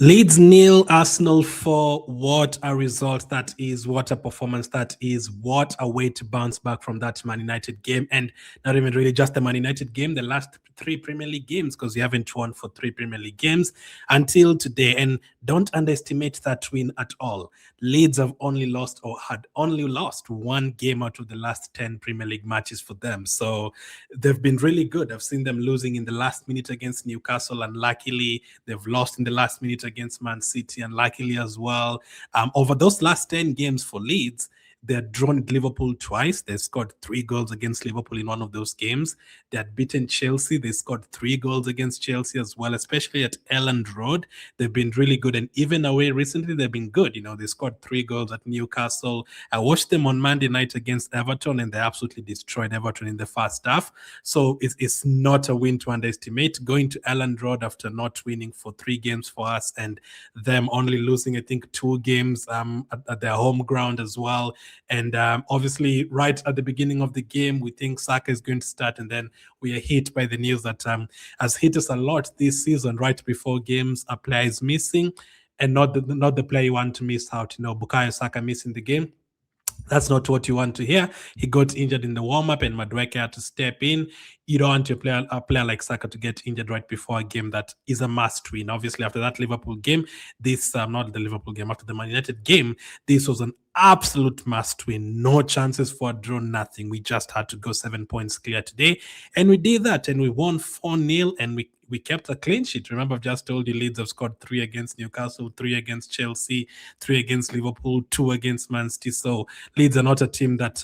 Leeds nil, Arsenal 4. What a result that is. What a performance that is. What a way to bounce back from that Man United game. And not even really just the Man United game, the last three Premier League games, because you haven't won for three Premier League games until today. And don't underestimate that win at all. Leeds have only lost or had only lost one game out of the last 10 Premier League matches for them. So they've been really good. I've seen them losing in the last minute against Newcastle, and luckily they've lost in the last minute against Man City, and luckily as well. Over those last 10 games for Leeds, they had drawn Liverpool twice. They scored 3 goals against Liverpool in one of those games. They had beaten Chelsea. They scored 3 goals against Chelsea as well, especially at Elland Road. They've been really good. And even away recently, they've been good. You know, they scored 3 goals at Newcastle. I watched them on Monday night against Everton, and they absolutely destroyed Everton in the first half. So it's not a win to underestimate. Going to Elland Road after not winning for 3 games for us, and them only losing, I think, 2 games at their home ground as well. And obviously, right at the beginning of the game, we think Saka is going to start, and then we are hit by the news that has hit us a lot this season. Right before games, a player is missing, and not the player you want to miss out. You know, Bukayo Saka missing the game. That's not what you want to hear. He got injured in the warm-up, and Madueke had to step in. You don't want a player like Saka to get injured right before a game that is a must-win. Obviously, after that Liverpool game, this not the Liverpool game, after the Man United game, this was an absolute must-win. No chances for a draw, nothing. We just had to go 7 points clear today, and we did that, and we won 4-0, and we kept a clean sheet. Remember, I've just told you Leeds have scored 3 against Newcastle, 3 against Chelsea, 3 against Liverpool, 2 against Man City. So Leeds are not a team that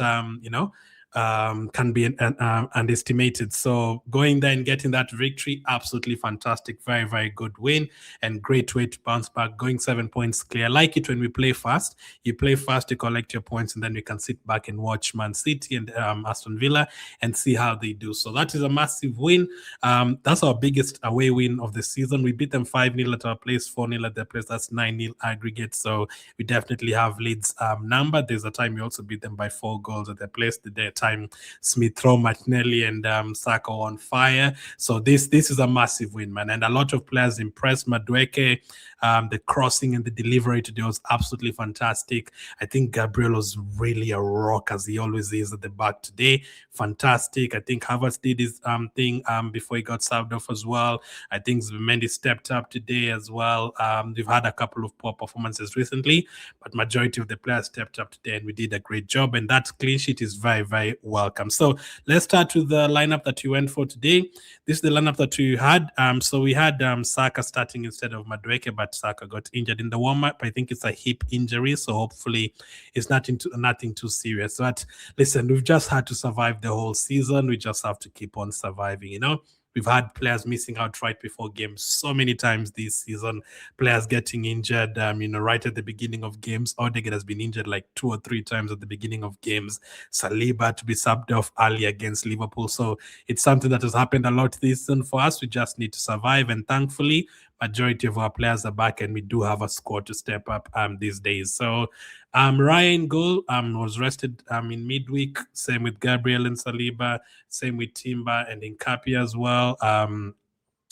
can be underestimated. So going there and getting that victory, absolutely fantastic. Very, very good win, and great way to bounce back. Going 7 points clear. I like it when we play fast. You play fast, you collect your points, and then we can sit back and watch Man City and Aston Villa and see how they do. So that is a massive win. That's our biggest away win of the season. We beat them 5-0 at our place, 4-0 at their place. That's 9-0 aggregate. So we definitely have Leeds number. There's a time we also beat them by 4 goals at their place. The time Smith Rowe, Martinelli, and Saka on fire. So this is a massive win, man. And a lot of players impressed. Madueke, the crossing and the delivery today was absolutely fantastic. I think Gabriel was really a rock, as he always is at the back today. Fantastic. I think Havertz did his thing before he got subbed off as well. I think Zubimendi stepped up today as well. We've had a couple of poor performances recently, but majority of the players stepped up today, and we did a great job. And that clean sheet is very, very welcome. So let's start with the lineup that you went for today. This is the lineup that you had. So we had Saka starting instead of Madueke, but Saka got injured in the warm-up. I think it's a hip injury, so hopefully it's nothing too serious. But listen, we've just had to survive the whole season. We just have to keep on surviving, you know. We've had players missing out right before games so many times this season. Players getting injured, right at the beginning of games. Odegaard has been injured like 2 or 3 times at the beginning of games. Saliba to be subbed off early against Liverpool. So it's something that has happened a lot this season for us. We just need to survive, and thankfully, majority of our players are back, and we do have a squad to step up these days. So Ryan goal was rested in midweek. Same with Gabriel and Saliba. Same with Timber and Nkapia as well.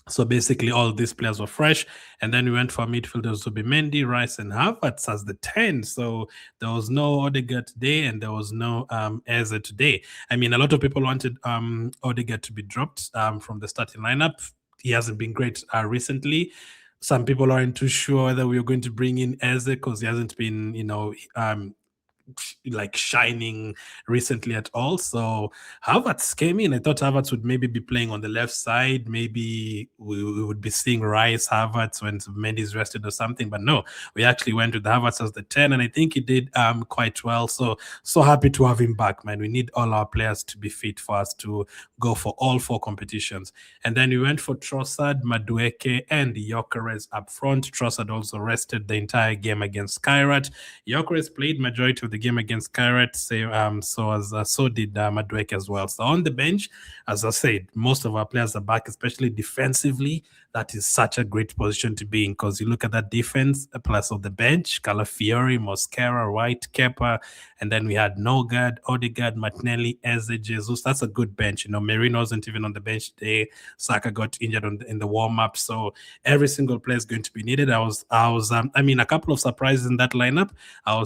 So basically, all of these players were fresh. And then we went for midfielders Zubimendi, Rice, and Havertz as the 10. So there was no Odegaard today, and there was no Eze today. I mean, a lot of people wanted Odegaard to be dropped from the starting lineup. He hasn't been great recently. Some people aren't too sure whether we are going to bring in Eze because he hasn't been, like shining recently at all. So Havertz came in. I thought Havertz would maybe be playing on the left side. Maybe we would be seeing Rice, Havertz when Mendy's rested or something. But no, we actually went with Havertz as the 10, and I think he did quite well. So happy to have him back, man. We need all our players to be fit for us to go for all 4 competitions. And then we went for Trossard, Madueke, and Gyökeres up front. Trossard also rested the entire game against Kairat. Gyökeres played majority of the game against Kairat. So did Madueke as well. So on the bench, as I said, most of our players are back, especially defensively. That is such a great position to be in because you look at that defense, plus of the bench, Calafiori, Mosquera, White, Kepa, and then we had Nogard, Odegaard, Martinelli, Eze, Jesus. That's a good bench. Merino wasn't even on the bench today. Saka got injured in the warm-up. So every single player is going to be needed. A couple of surprises in that lineup. I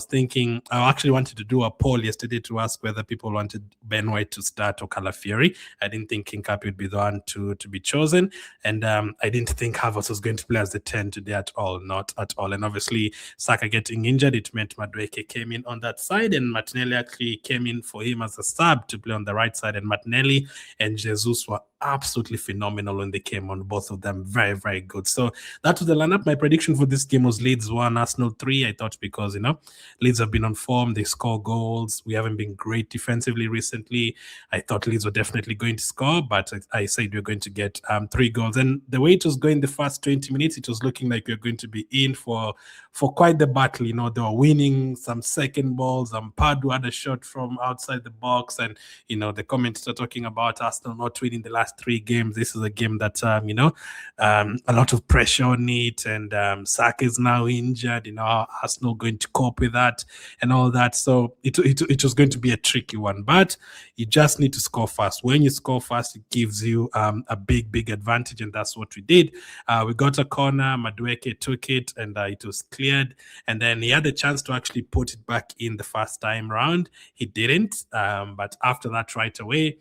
actually wanted to do a poll yesterday to ask whether people wanted Ben White to start or Calafiori. I didn't think Kinkapi would be the one to be chosen. And I didn't think Havertz was going to play as the 10 today at all. Not at all. And obviously, Saka getting injured, it meant Madueke came in on that side, and Martinelli actually came in for him as a sub to play on the right side. And Martinelli and Jesus were absolutely phenomenal when they came on, both of them very, very good. So that was the lineup. My prediction for this game was Leeds 1, Arsenal 3. I thought because, Leeds have been on form, they score goals. We haven't been great defensively recently. I thought Leeds were definitely going to score, but I said we were going to get 3 goals. And the way it was going the first 20 minutes, it was looking like we were going to be in for quite the battle. They were winning some second balls. Padu had a shot from outside the box, and the comments are talking about Arsenal not winning the last 3 games. This is a game that a lot of pressure on it, and Saka is now injured. Arsenal going to cope with that and all that. So it was going to be a tricky one, but you just need to score fast. When you score fast, it gives you a big advantage, and that's what we did. We got a corner, Madueke took it, and it was cleared, and then he had the chance to actually put it back in the first time round. He didn't, but after that, right away,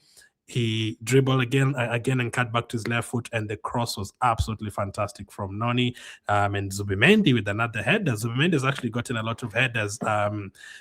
he dribbled again and cut back to his left foot, and the cross was absolutely fantastic from Noni. And Zubimendi with another header. Zubimendi has actually gotten a lot of headers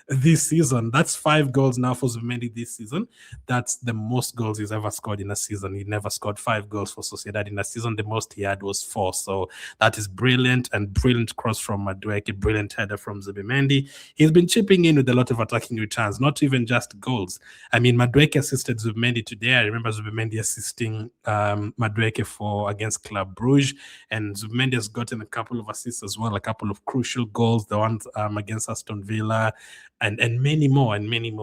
this season. That's 5 goals now for Zubimendi this season. That's the most goals he's ever scored in a season. He never scored 5 goals for Sociedad in a season. The most he had was 4. So that is brilliant, and brilliant cross from Madueke, brilliant header from Zubimendi. He's been chipping in with a lot of attacking returns, not even just goals. Madueke assisted Zubimendi today. I remember Zubimendi assisting Madueke against Club Brugge, and Zubimendi has gotten a couple of assists as well, a couple of crucial goals, the ones against Aston Villa, and many more.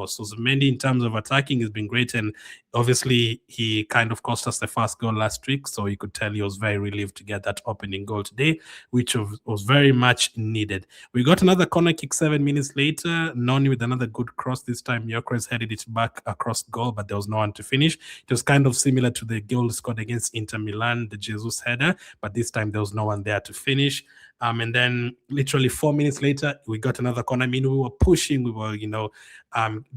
So Zubimendi, in terms of attacking, has been great, and obviously he kind of cost us the first goal last week, so you could tell he was very relieved to get that opening goal today, which was very much needed. We got another corner kick 7 minutes later, Noni with another good cross. This time Gyökeres headed it back across goal, but there was no one to finish. It was kind of similar to the goal scored against Inter Milan, the Jesus header, but this time there was no one there to finish. And then literally 4 minutes later, we got another corner. We were pushing, we were,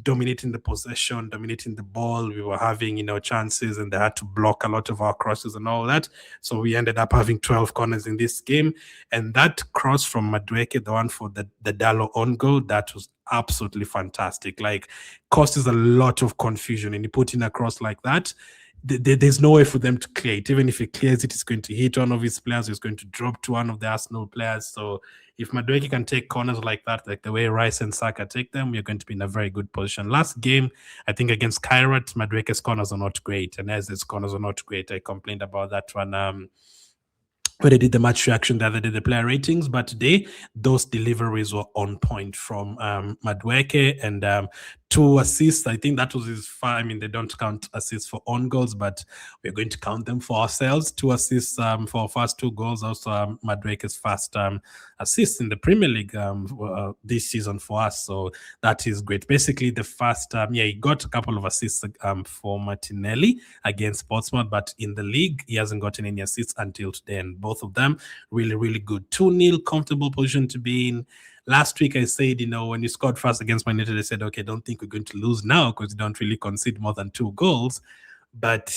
dominating the possession, dominating the ball. We were having, chances, and they had to block a lot of our crosses and all that. So we ended up having 12 corners in this game. And that cross from Madueke, the one for the Dallo on goal, that was absolutely fantastic. Like, causes a lot of confusion, and you put in a cross like that, there's no way for them to clear it. Even if he clears it, it's going to hit one of his players, it's going to drop to one of the Arsenal players. So if Madueke can take corners like that, like the way Rice and Saka take them, we're going to be in a very good position. Last game, I think against Kairat, Madueke's corners are not great, and Eze's corners are not great. I complained about that one when they did the match reaction the other day, the player ratings, but today those deliveries were on point from Madueke, and 2 assists. I think that was his they don't count assists for own goals, but we're going to count them for ourselves. 2 assists for our first 2 goals. Also, Madueke's first assist in the Premier League this season for us. So that is great. Basically, the first, he got a couple of assists for Martinelli against Portsmouth, but in the league, he hasn't gotten any assists until today, and both of them really, really good. 2-0, comfortable position to be in. Last week, I said, when you scored first against Man United, I said, okay, don't think we're going to lose now because you don't really concede more than 2 goals. But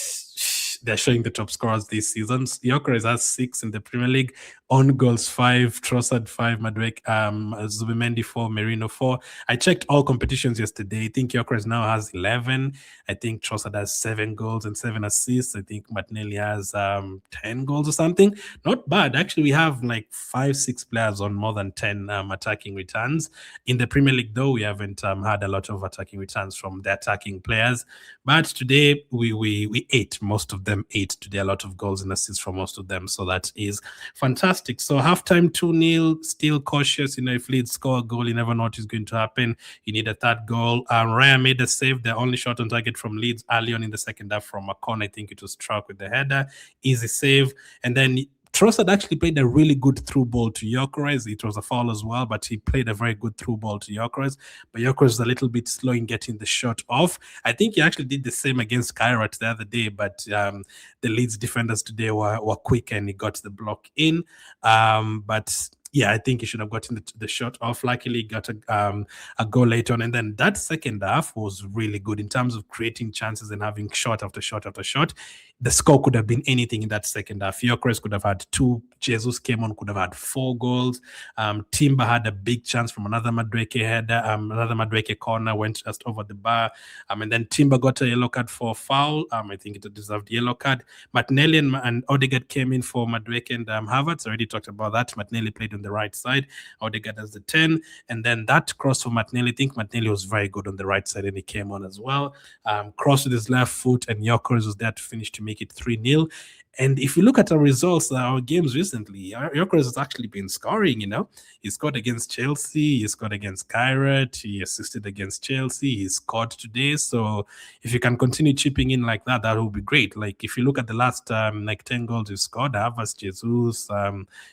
they're showing the top scorers this season. Gyökeres has 6 in the Premier League. On goals 5, Trossard 5, Madueke, Zubimendi 4, Merino 4. I checked all competitions yesterday. I think Gyökeres now has 11. I think Trossard has 7 goals and 7 assists. I think Martinelli has 10 goals or something. Not bad. Actually, we have like 5-6 players on more than 10 attacking returns. In the Premier League, though, we haven't had a lot of attacking returns from the attacking players. But today, we ate most of them 8 today, a lot of goals and assists from most of them. So that is fantastic. So halftime 2-0, still cautious. If Leeds score a goal, you never know what is going to happen. You need a third goal. Raya made a save, the only shot on target from Leeds early on in the second half from a corner. I think it was struck with the header. Easy save. And then Trossard actually played a really good through ball to Gyökeres. It was a foul as well, but he played a very good through ball to Gyökeres. But Gyökeres was a little bit slow in getting the shot off. I think he actually did the same against Kairat the other day, but the Leeds defenders today were quick and he got the block in. But yeah, I think he should have gotten the shot off. Luckily, got a goal later on. And then that second half was really good in terms of creating chances and having shot after shot after shot. The score could have been anything in that second half. Gyökeres could have had 2. Jesus came on, could have had 4 goals. Timber had a big chance from another Madueke header. Another Madueke corner went just over the bar. And then Timber got a yellow card for a foul. I think it deserved yellow card. Martinelli and Odegaard came in for Madueke and Havertz. I already talked about that. Martinelli played on the right side. Odegaard as the 10. And then that cross for Martinelli, I think Martinelli was very good on the right side and he came on as well. Cross with his left foot and Gyökeres was there to finish to make it 3-0. And if you look at our results, our games recently, Gyökeres has actually been scoring, He scored against Chelsea, he scored against Kairat, he assisted against Chelsea, he scored today. So if you can continue chipping in like that, that would be great. Like if you look at the last 10 goals you scored, Havertz, Jesus,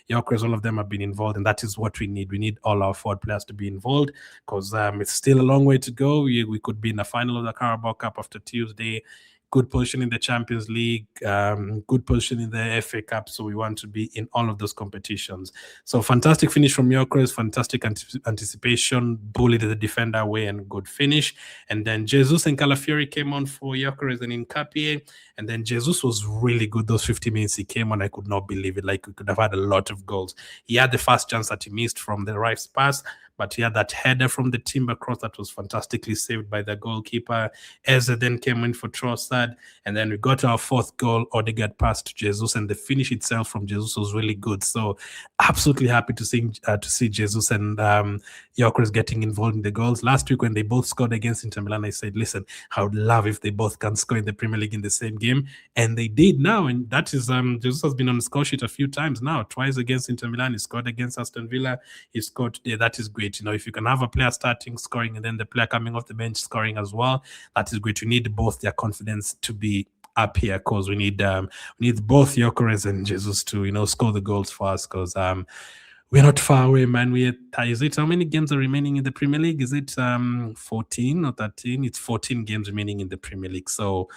Gyökeres, all of them have been involved, and that is what we need. We need all our forward players to be involved because it's still a long way to go. We could be in the final of the Carabao Cup after Tuesday. Good position in the Champions League, good position in the FA Cup. So we want to be in all of those competitions. So fantastic finish from Gyökeres, fantastic anticipation, bullied the defender away and good finish. And then Jesus and Calafiori came on for Gyökeres and Nkapie. And then Jesus was really good. Those 50 minutes he came on, I could not believe it. Like we could have had a lot of goals. He had the first chance that he missed from the right pass, but he had that header from the Timber cross that was fantastically saved by the goalkeeper. Eze then came in for Trossard, and then we got our 4th goal. Odegaard passed to Jesus, and the finish itself from Jesus was really good. So absolutely happy to see Jesus and Gyökeres getting involved in the goals. Last week when they both scored against Inter Milan, I said, listen, I would love if they both can score in the Premier League in the same game, and they did now. And that is Jesus has been on the score sheet a few times now. Twice against Inter Milan, he scored against Aston Villa, he scored today. That is great. If you can have a player starting scoring and then the player coming off the bench scoring as well, that is great. We need both their confidence to be up here because we need both Gyökeres and Jesus to score the goals for us because we're not far away, man. Is it how many games are remaining in the Premier League? Is it 14 or 13? It's 14 games remaining in the Premier League. So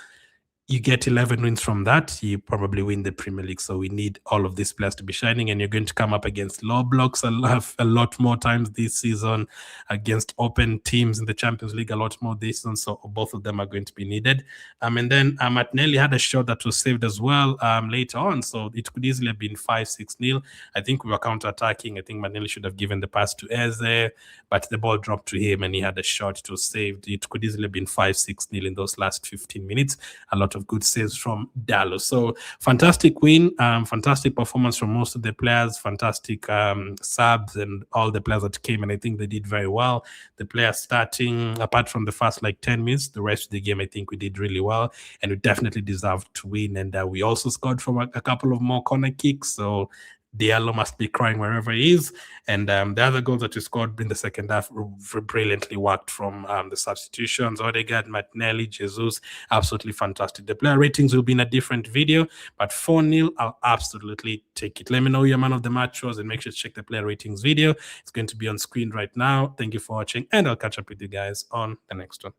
you get 11 wins from that, you probably win the Premier League. So we need all of these players to be shining, and you're going to come up against low blocks a lot more times this season, against open teams in the Champions League a lot more this season. So both of them are going to be needed. And then Martinelli had a shot that was saved as well later on. So it could easily have been 5-6-0. I think we were counter-attacking. I think Martinelli should have given the pass to Eze, but the ball dropped to him and he had a shot. It was saved. It could easily have been 5-6-0 in those last 15 minutes. A lot of good saves from Dallo. So fantastic win, fantastic performance from most of the players, fantastic subs and all the players that came, and I think they did very well. The players starting, apart from the first 10 minutes, the rest of the game I think we did really well, and we definitely deserved to win. And we also scored from a couple of more corner kicks, so Diallo must be crying wherever he is. And the other goals that we scored in the second half brilliantly worked from the substitutions. Odegaard, Martinelli, Jesus, absolutely fantastic. The player ratings will be in a different video, but 4-0, I'll absolutely take it. Let me know who your man of the match was, and make sure to check the player ratings video. It's going to be on screen right now. Thank you for watching, and I'll catch up with you guys on the next one.